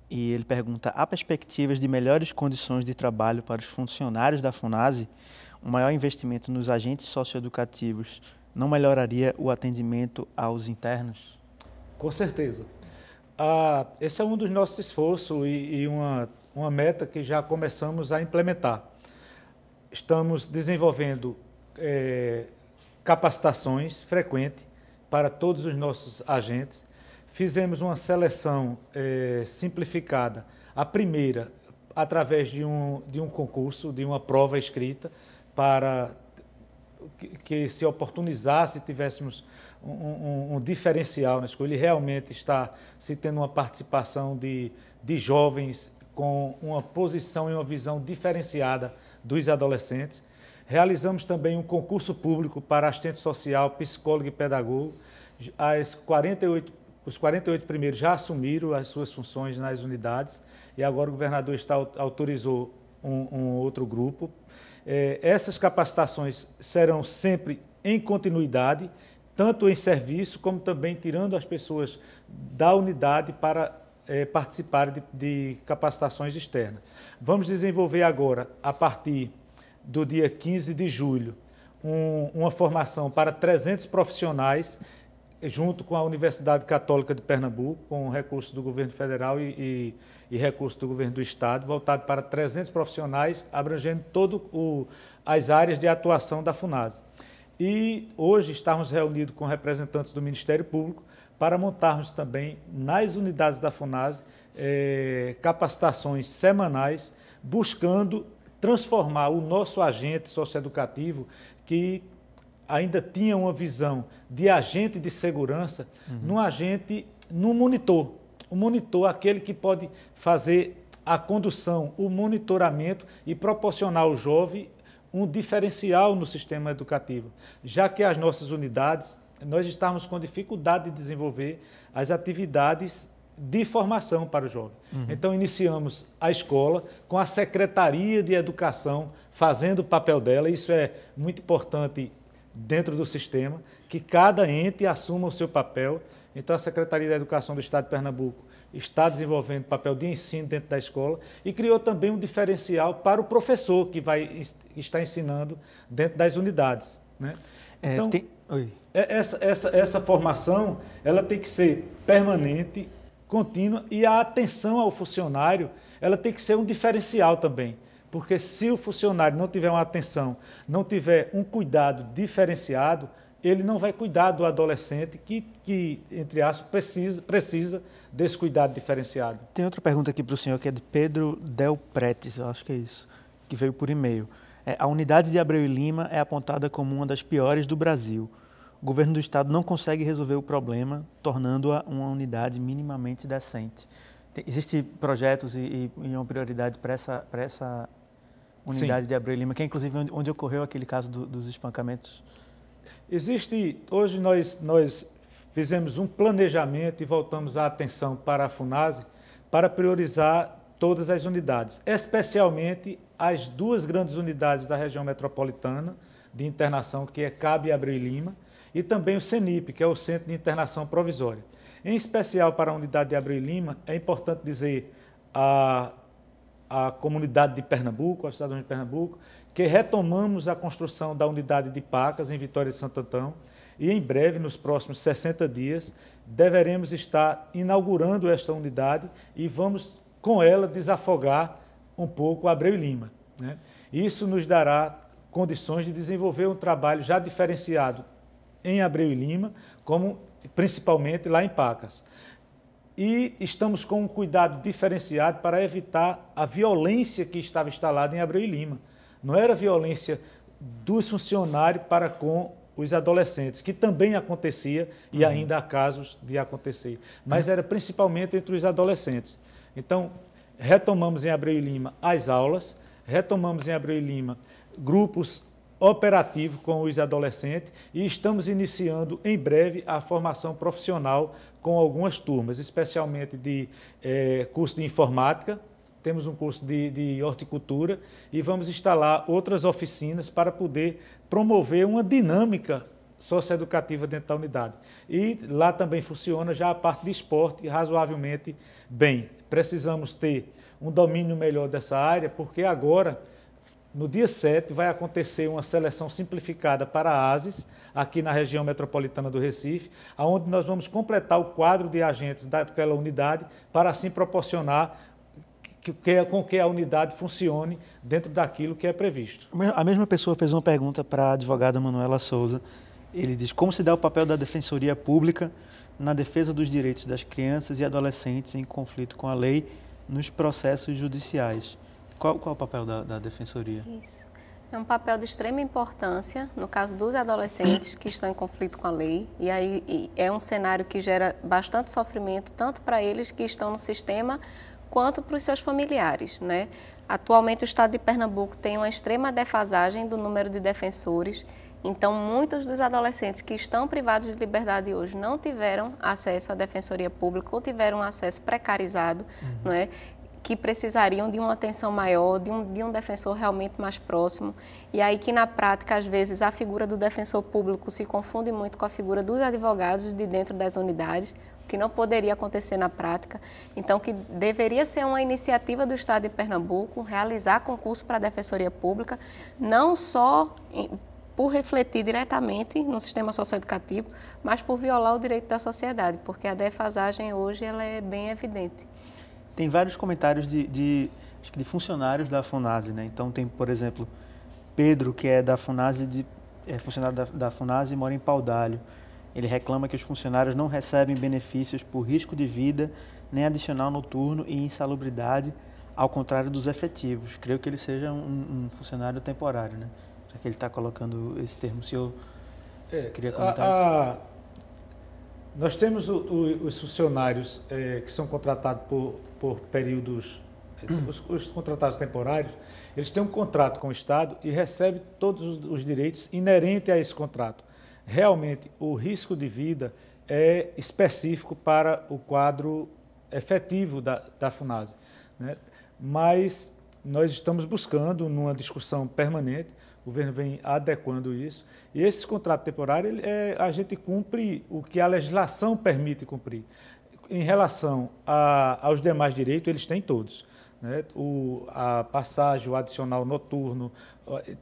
e ele pergunta: há perspectivas de melhores condições de trabalho para os funcionários da FUNASE? Um maior investimento nos agentes socioeducativos não melhoraria o atendimento aos internos? Com certeza. Esse é um dos nossos esforços e uma meta que já começamos a implementar. Estamos desenvolvendo capacitações frequentes para todos os nossos agentes. Fizemos uma seleção simplificada, a primeira através de um concurso, de uma prova escrita, para que se oportunizasse, tivéssemos um diferencial na escola. Ele realmente está se tendo uma participação de jovens com uma posição e uma visão diferenciada dos adolescentes. Realizamos também um concurso público para assistente social, psicólogo e pedagogo. Os 48 primeiros já assumiram as suas funções nas unidades e agora o governador autorizou um outro grupo. Essas capacitações serão sempre em continuidade, tanto em serviço como também tirando as pessoas da unidade para participarem de capacitações externas. Vamos desenvolver agora, a partir do dia 15 de julho, uma formação para 300 profissionais, junto com a Universidade Católica de Pernambuco, com recursos do governo federal e recursos do governo do estado, voltado para 300 profissionais, abrangendo todas as áreas de atuação da FUNASE. E hoje estamos reunidos com representantes do Ministério Público para montarmos também nas unidades da FUNASE capacitações semanais, buscando transformar o nosso agente socioeducativo, que ainda tinha uma visão de agente de segurança, num monitor. O monitor, aquele que pode fazer a condução, o monitoramento e proporcionar ao jovem um diferencial no sistema educativo, já que as nossas unidades, nós estamos com dificuldade de desenvolver as atividades de formação para o jovem. Então, iniciamos a escola com a Secretaria de Educação fazendo o papel dela. Isso é muito importante dentro do sistema, que cada ente assuma o seu papel. Então, a Secretaria da Educação do Estado de Pernambuco está desenvolvendo papel de ensino dentro da escola e criou também um diferencial para o professor que vai estar ensinando dentro das unidades, né? Então, essa formação ela tem que ser permanente, contínua, e a atenção ao funcionário ela tem que ser um diferencial também. Porque se o funcionário não tiver uma atenção, não tiver um cuidado diferenciado, ele não vai cuidar do adolescente que entre aspas, precisa desse cuidado diferenciado. Tem outra pergunta aqui para o senhor, que é de Pedro Del Pretes, eu acho que é isso, que veio por e-mail. A unidade de Abreu e Lima é apontada como uma das piores do Brasil. O governo do estado não consegue resolver o problema, tornando-a uma unidade minimamente decente. Existem projetos e uma prioridade para unidade de Abreu e Lima, que é inclusive onde ocorreu aquele caso dos espancamentos? Hoje nós fizemos um planejamento e voltamos a atenção para a FUNASE para priorizar todas as unidades, especialmente as 2 grandes unidades da região metropolitana de internação, que é CAB e Abreu e Lima, e também o CENIP, que é o Centro de Internação Provisória. Em especial para a unidade de Abreu e Lima, é importante dizer a comunidade de Pernambuco, a cidadão de Pernambuco, que retomamos a construção da unidade de Pacas, em Vitória de Santo Antão, e em breve, nos próximos 60 dias, deveremos estar inaugurando esta unidade e vamos, com ela, desafogar um pouco Abreu e Lima, né? Isso nos dará condições de desenvolver um trabalho já diferenciado em Abreu e Lima, como principalmente lá em Pacas. E estamos com um cuidado diferenciado para evitar a violência que estava instalada em Abreu e Lima. Não era violência dos funcionários para com os adolescentes, que também acontecia e ainda há casos de acontecer, mas era principalmente entre os adolescentes. Então, retomamos em Abreu e Lima as aulas, retomamos em Abreu e Lima grupos operativos com os adolescentes e estamos iniciando em breve a formação profissional com algumas turmas, especialmente de curso de informática, temos um curso de horticultura e vamos instalar outras oficinas para poder promover uma dinâmica socioeducativa dentro da unidade. E lá também funciona já a parte de esporte razoavelmente bem. Precisamos ter um domínio melhor dessa área, porque agora, no dia 7, vai acontecer uma seleção simplificada para a ASES, aqui na região metropolitana do Recife, onde nós vamos completar o quadro de agentes daquela unidade para assim proporcionar com que a unidade funcione dentro daquilo que é previsto. A mesma pessoa fez uma pergunta para a advogada Manuela Souza. Ele diz: como se dá o papel da Defensoria Pública na defesa dos direitos das crianças e adolescentes em conflito com a lei nos processos judiciais? Qual é o papel da Defensoria? Isso. É um papel de extrema importância no caso dos adolescentes que estão em conflito com a lei. E aí é um cenário que gera bastante sofrimento, tanto para eles que estão no sistema, quanto para os seus familiares, né? Atualmente o Estado de Pernambuco tem uma extrema defasagem do número de defensores, então muitos dos adolescentes que estão privados de liberdade hoje não tiveram acesso à Defensoria Pública ou tiveram acesso precarizado, não é? Que precisariam de uma atenção maior, de um defensor realmente mais próximo. E aí que na prática, às vezes, a figura do defensor público se confunde muito com a figura dos advogados de dentro das unidades, que não poderia acontecer na prática. Então, que deveria ser uma iniciativa do Estado de Pernambuco, realizar concurso para a Defensoria Pública, não só por refletir diretamente no sistema socioeducativo, mas por violar o direito da sociedade, porque a defasagem hoje ela é bem evidente. Tem vários comentários de funcionários da FUNASE, né? Então tem, por exemplo, Pedro, que é da FUNASE, funcionário da FUNASE e mora em Paudalho. Ele reclama que os funcionários não recebem benefícios por risco de vida, nem adicional noturno e insalubridade, ao contrário dos efetivos. Creio que ele seja um funcionário temporário, né? Já que ele está colocando esse termo. O senhor queria comentar isso? Nós temos os funcionários que são contratados por períodos, os contratados temporários, eles têm um contrato com o Estado e recebem todos os direitos inerentes a esse contrato. Realmente, o risco de vida é específico para o quadro efetivo da FUNASE, né? Mas nós estamos buscando, numa discussão permanente, o governo vem adequando isso, e esse contrato temporário, a gente cumpre o que a legislação permite cumprir. Em relação aos demais direitos, eles têm todos, né? A passagem, o adicional noturno,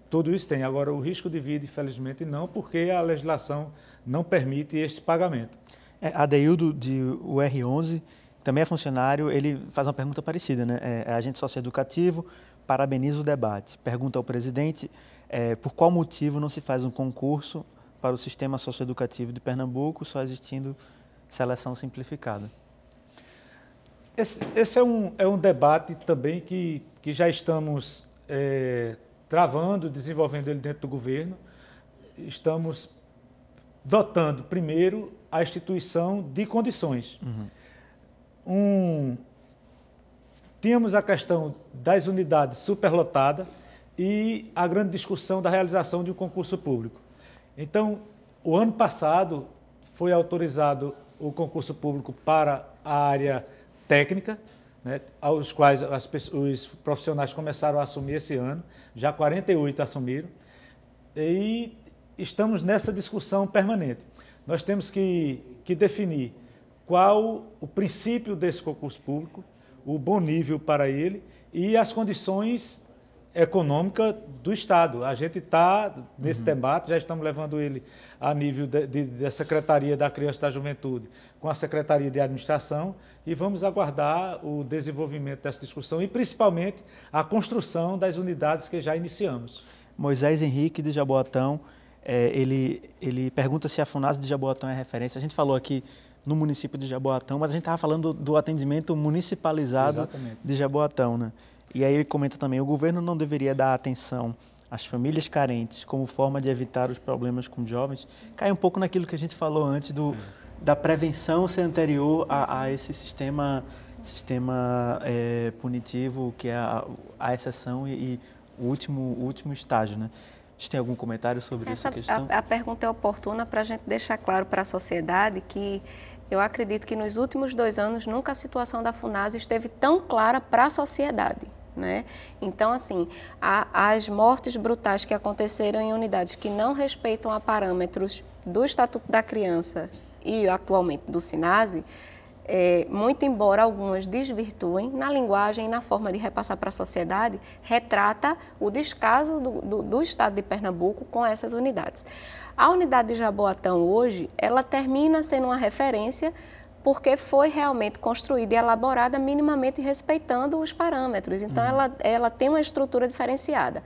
tudo isso tem. Agora, o risco de vida, infelizmente, não, porque a legislação não permite este pagamento. Adeildo, de UR11, também é funcionário, ele faz uma pergunta parecida, né? É agente socioeducativo, parabeniza o debate. Pergunta ao presidente por qual motivo não se faz um concurso para o sistema socioeducativo de Pernambuco, só existindo seleção simplificada. Esse é um debate também que já estamos travando, desenvolvendo ele dentro do governo. Estamos dotando, primeiro, a instituição de condições. Tínhamos a questão das unidades superlotadas e a grande discussão da realização de um concurso público. Então, o ano passado foi autorizado o concurso público para a área técnica, né, aos quais os profissionais começaram a assumir esse ano, já 48 assumiram, e estamos nessa discussão permanente. Nós temos que definir qual o princípio desse concurso público, o bom nível para ele e as condições econômicas do Estado. A gente está nesse debate, já estamos levando ele a nível da Secretaria da Criança e da Juventude com a Secretaria de Administração e vamos aguardar o desenvolvimento dessa discussão e principalmente a construção das unidades que já iniciamos. Moisés Henrique de Jaboatão, ele pergunta se a FUNASE de Jaboatão é referência. A gente falou aqui no município de Jaboatão, mas a gente estava falando do atendimento municipalizado Exatamente. de Jaboatão, né? E aí ele comenta também, o governo não deveria dar atenção às famílias carentes como forma de evitar os problemas com jovens? Cai um pouco naquilo que a gente falou antes da prevenção ser anterior a esse sistema punitivo, que é a exceção e o último estágio, né? Você tem algum comentário sobre essa questão? A pergunta é oportuna para a gente deixar claro para a sociedade que eu acredito que nos últimos 2 anos nunca a situação da FUNASE esteve tão clara para a sociedade, né? Então, assim, as mortes brutais que aconteceram em unidades que não respeitam a parâmetros do Estatuto da Criança e atualmente do SINASE, muito embora algumas desvirtuem, na linguagem e na forma de repassar para a sociedade, retrata o descaso do Estado de Pernambuco com essas unidades. A unidade de Jaboatão hoje, ela termina sendo uma referência porque foi realmente construída e elaborada minimamente respeitando os parâmetros. Então, ela tem uma estrutura diferenciada.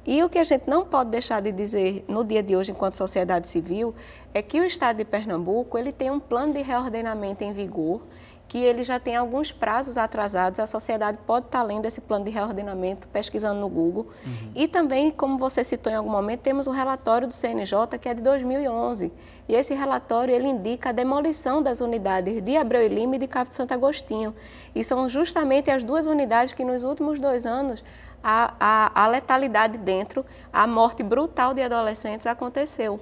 E o que a gente não pode deixar de dizer no dia de hoje, enquanto sociedade civil, é que o Estado de Pernambuco ele tem um plano de reordenamento em vigor, que ele já tem alguns prazos atrasados, a sociedade pode estar lendo esse plano de reordenamento, pesquisando no Google. E também, como você citou em algum momento, temos um relatório do CNJ que é de 2011. E esse relatório ele indica a demolição das unidades de Abreu e Lima e de Cabo de Santo Agostinho. E são justamente as 2 unidades que nos últimos 2 anos a letalidade dentro, a morte brutal de adolescentes aconteceu.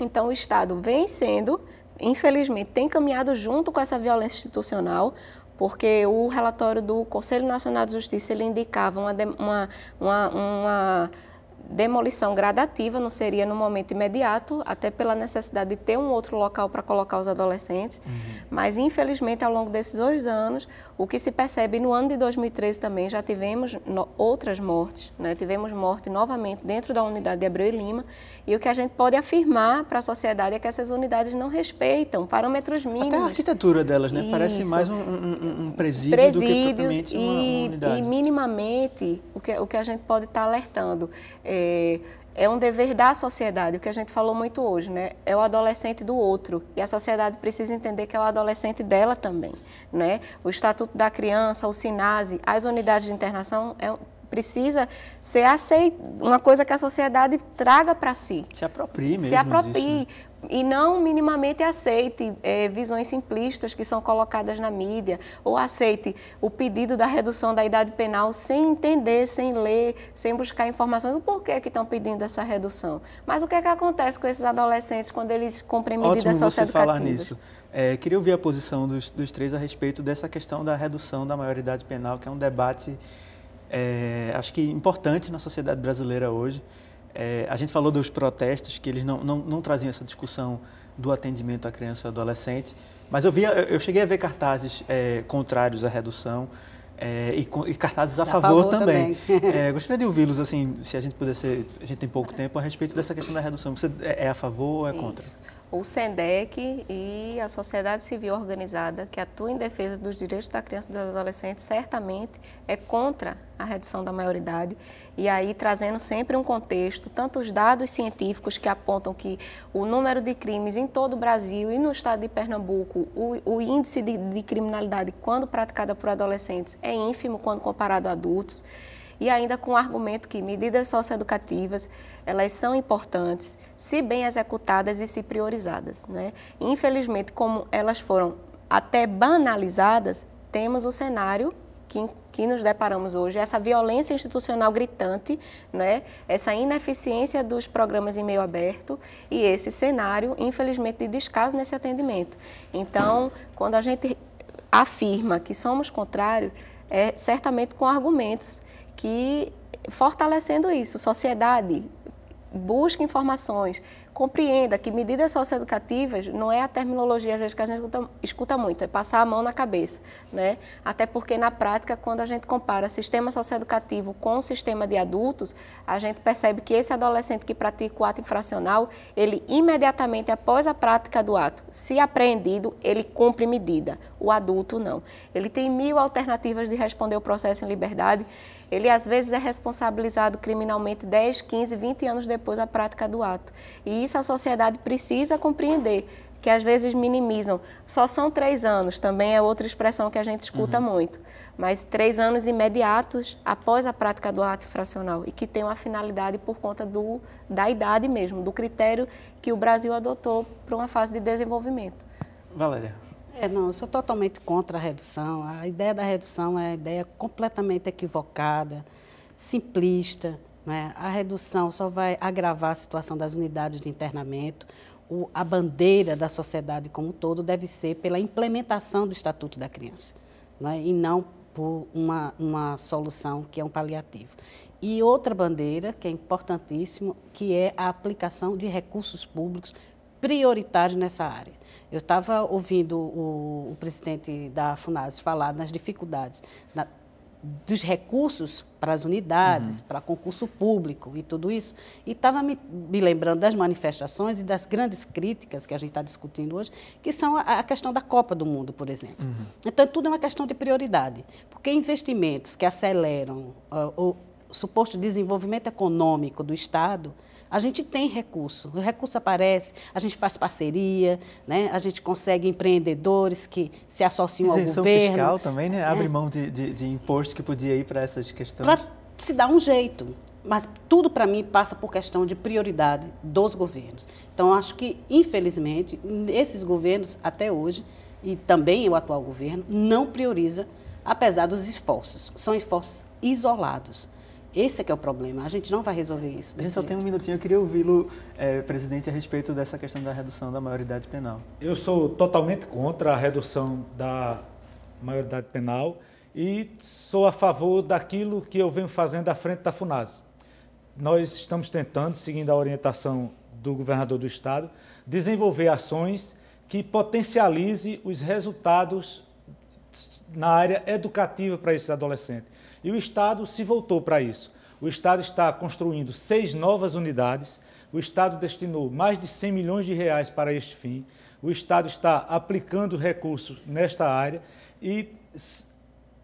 Então, o Estado vem sendo, infelizmente, tem caminhado junto com essa violência institucional, porque o relatório do Conselho Nacional de Justiça ele indicava uma demolição gradativa, não seria no momento imediato, até pela necessidade de ter um outro local para colocar os adolescentes. Mas, infelizmente, ao longo desses 2 anos, o que se percebe no ano de 2013 também, já tivemos outras mortes, né? Tivemos morte novamente dentro da unidade de Abreu e Lima, e o que a gente pode afirmar para a sociedade é que essas unidades não respeitam parâmetros mínimos. Até a arquitetura delas, né? Isso. Parece mais um presídio do que propriamente uma unidade. E minimamente, o que a gente pode estar alertando é um dever da sociedade, o que a gente falou muito hoje, né? É o adolescente do outro, e a sociedade precisa entender que é o adolescente dela também, né? O Estatuto da Criança, o SINASE, as unidades de internação, precisa ser uma coisa que a sociedade traga para si. Se aproprie mesmo. Se aproprie. Disso, né? E não minimamente aceite visões simplistas que são colocadas na mídia, ou aceite o pedido da redução da idade penal sem entender, sem ler, sem buscar informações do porquê que estão pedindo essa redução. Mas o que é que acontece com esses adolescentes quando eles cumprem medidas socioeducativas? Ótimo você falar nisso. Queria ouvir a posição dos 3 a respeito dessa questão da redução da maioridade penal, que é um debate, acho que importante na sociedade brasileira hoje. A gente falou dos protestos, que eles não traziam essa discussão do atendimento à criança e ao adolescente, mas eu cheguei a ver cartazes contrários à redução e cartazes a favor também. Gostaria de ouvi-los, assim, se a gente pudesse, a gente tem pouco tempo, a respeito dessa questão da redução. Você é a favor ou é contra? Isso. O SENDEC e a sociedade civil organizada que atua em defesa dos direitos da criança e dos adolescentes certamente é contra a redução da maioridade, e aí trazendo sempre um contexto, tanto os dados científicos que apontam que o número de crimes em todo o Brasil e no estado de Pernambuco, o índice de criminalidade quando praticada por adolescentes é ínfimo quando comparado a adultos, e ainda com o argumento que medidas socioeducativas, elas são importantes, se bem executadas e se priorizadas, né? Infelizmente, como elas foram até banalizadas, temos o cenário que nos deparamos hoje, essa violência institucional gritante, né? Essa ineficiência dos programas em meio aberto e esse cenário, infelizmente, de descaso nesse atendimento. Então, quando a gente afirma que somos contrários, é certamente com argumentos que, fortalecendo isso, sociedade, busque informações, compreenda que medidas socioeducativas não é a terminologia às vezes que a gente escuta muito, é passar a mão na cabeça, né? Até porque na prática, quando a gente compara sistema socioeducativo com o sistema de adultos, a gente percebe que esse adolescente que pratica o ato infracional, ele imediatamente após a prática do ato, se apreendido, ele cumpre medida, o adulto não. Ele tem 1000 alternativas de responder o processo em liberdade. Ele, às vezes, é responsabilizado criminalmente 10, 15, 20 anos depois da prática do ato. E isso a sociedade precisa compreender, que às vezes minimizam. Só são 3 anos, também é outra expressão que a gente escuta muito. Mas 3 anos imediatos após a prática do ato infracional e que tem uma finalidade por conta da idade mesmo, do critério que o Brasil adotou para uma fase de desenvolvimento. Valéria. Não, eu sou totalmente contra a redução. A ideia da redução é uma ideia completamente equivocada, simplista, né? A redução só vai agravar a situação das unidades de internamento. A bandeira da sociedade como um todo deve ser pela implementação do Estatuto da Criança, né? E não por uma solução que é um paliativo. E outra bandeira, que é importantíssimo, que é a aplicação de recursos públicos prioritários nessa área. Eu estava ouvindo o presidente da FUNASE falar nas dificuldades dos recursos para as unidades, para concurso público e tudo isso, e estava me lembrando das manifestações e das grandes críticas que a gente está discutindo hoje, que são a questão da Copa do Mundo, por exemplo. Então, tudo é uma questão de prioridade, porque investimentos que aceleram o suposto desenvolvimento econômico do Estado, a gente tem recurso, o recurso aparece, a gente faz parceria, né? A gente consegue empreendedores que se associam ao governo. Isenção fiscal também, né? Abre mão de imposto que podia ir para essas questões. Para se dar um jeito, mas tudo para mim passa por questão de prioridade dos governos. Então, acho que, infelizmente, esses governos, até hoje, e também o atual governo, não prioriza, apesar dos esforços. São esforços isolados. Esse é que é o problema, a gente não vai resolver isso. A gente só tem um minutinho, eu queria ouvi-lo, presidente, a respeito dessa questão da redução da maioridade penal. Eu sou totalmente contra a redução da maioridade penal e sou a favor daquilo que eu venho fazendo à frente da FUNASE. Nós estamos tentando, seguindo a orientação do governador do Estado, desenvolver ações que potencialize os resultados na área educativa para esses adolescentes. E o Estado se voltou para isso. O Estado está construindo 6 novas unidades, o Estado destinou mais de 100 milhões de reais para este fim, o Estado está aplicando recursos nesta área e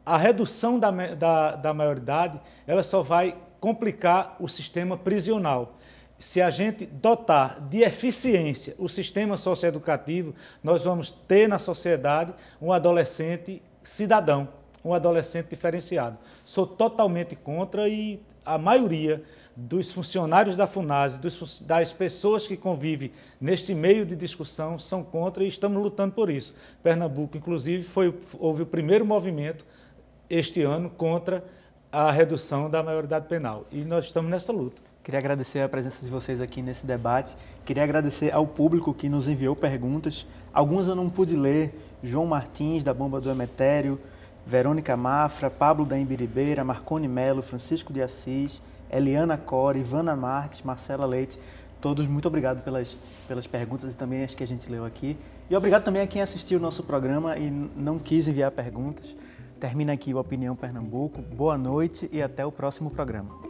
a redução da maioridade ela só vai complicar o sistema prisional. Se a gente dotar de eficiência o sistema socioeducativo, nós vamos ter na sociedade um adolescente cidadão, um adolescente diferenciado. Sou totalmente contra e a maioria dos funcionários da FUNASE, das pessoas que convivem neste meio de discussão são contra e estamos lutando por isso. Pernambuco, inclusive, houve o primeiro movimento este ano contra a redução da maioridade penal e nós estamos nessa luta. Queria agradecer a presença de vocês aqui nesse debate, queria agradecer ao público que nos enviou perguntas, algumas eu não pude ler, João Martins, da Bomba do Emetério, Verônica Mafra, Pablo da Imbiribeira, Marcone Melo, Francisco de Assis, Eliana Core, Ivana Marques, Marcela Leite, todos muito obrigado pelas perguntas e também as que a gente leu aqui. E obrigado também a quem assistiu o nosso programa e não quis enviar perguntas. Termina aqui o Opinião Pernambuco. Boa noite e até o próximo programa.